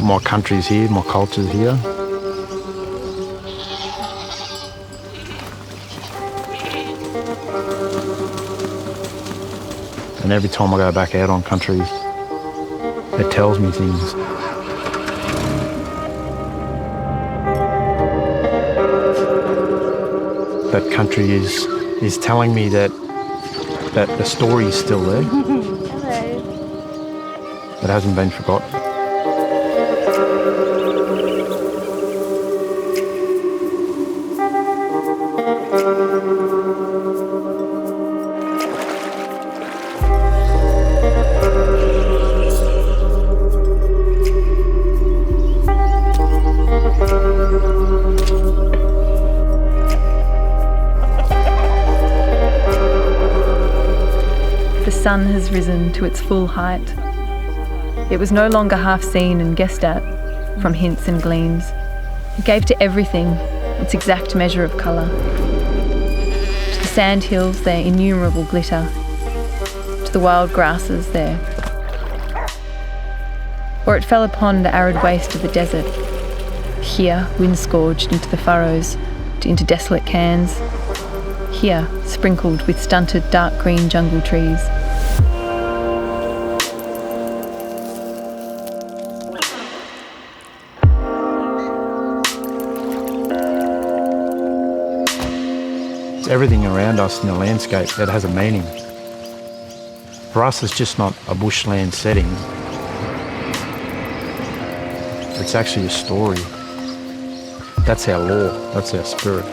my country's here, my culture's here. And every time I go back out on country, it tells me things. That country is telling me that the story is still there. Hello. It hasn't been forgotten. The sun has risen to its full height. It was no longer half seen and guessed at from hints and gleams. It gave to everything its exact measure of colour. To the sand hills their innumerable glitter, to the wild grasses there. Or it fell upon the arid waste of the desert, here wind-scourged into the furrows, into desolate cairns, here sprinkled with stunted dark green jungle trees. Everything around us in the landscape that has a meaning. For us, it's just not a bushland setting. It's actually a story. That's our law, that's our spirit.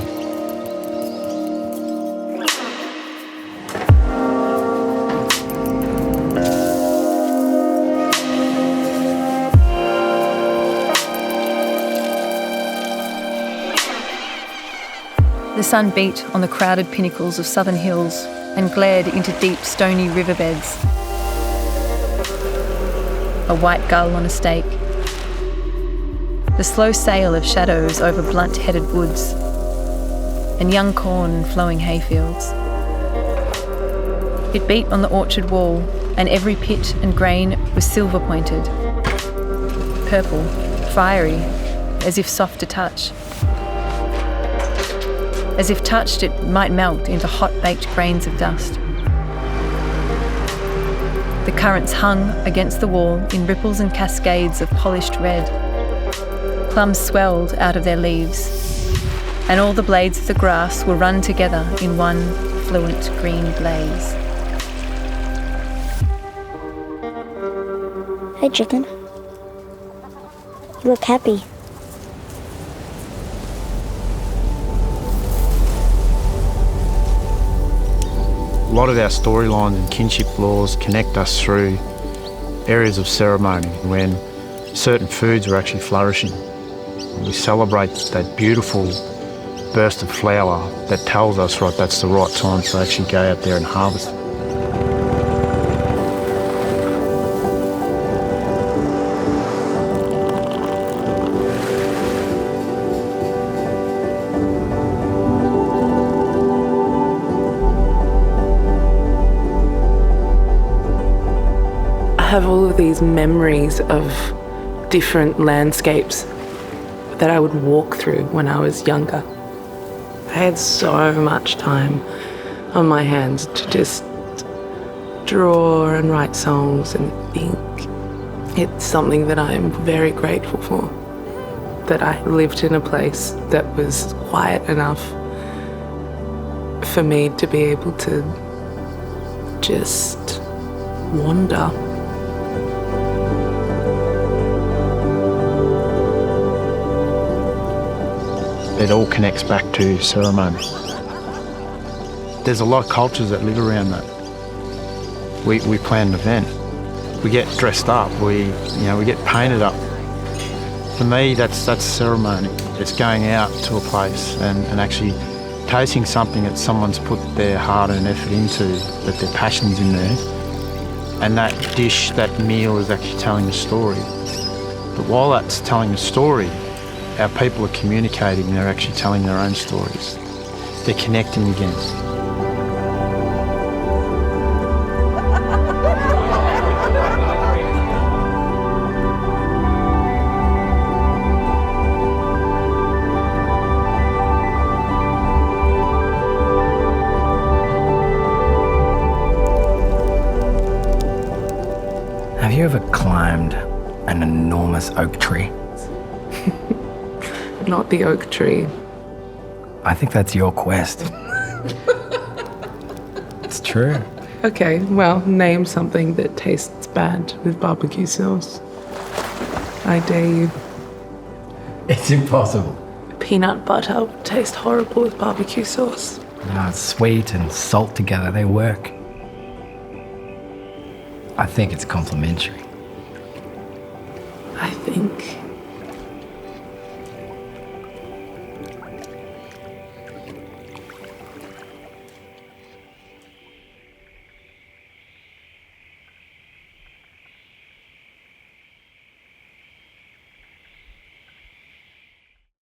The sun beat on the crowded pinnacles of southern hills and glared into deep, stony riverbeds. A white gull on a stake. The slow sail of shadows over blunt-headed woods and young corn and flowing hayfields. It beat on the orchard wall and every pit and grain was silver-pointed, purple, fiery, as if soft to touch. As if touched, it might melt into hot-baked grains of dust. The currants hung against the wall in ripples and cascades of polished red. Plums swelled out of their leaves, and all the blades of the grass were run together in one fluent green blaze. Hi, chicken. You look happy. A lot of our storylines and kinship laws connect us through areas of ceremony when certain foods are actually flourishing. We celebrate that beautiful burst of flower that tells us, right, that's the right time to actually go out there and harvest. I have all of these memories of different landscapes that I would walk through when I was younger. I had so much time on my hands to just draw and write songs and think. It's something that I'm very grateful for, that I lived in a place that was quiet enough for me to be able to just wander. It all connects back to ceremony. There's a lot of cultures that live around that. We plan an event. We get dressed up. We get painted up. For me, that's ceremony. It's going out to a place and actually tasting something that someone's put their heart and effort into, that their passion's in there. And that dish, that meal is actually telling a story. But while that's telling a story, our people are communicating, they're actually telling their own stories. They're connecting again. oak tree. Not the oak tree. I think that's your quest. It's true. Okay, well, name something that tastes bad with barbecue sauce. I dare you. It's impossible. Peanut butter would taste horrible with barbecue sauce. No, sweet and salt together, they work. I think it's complementary. I think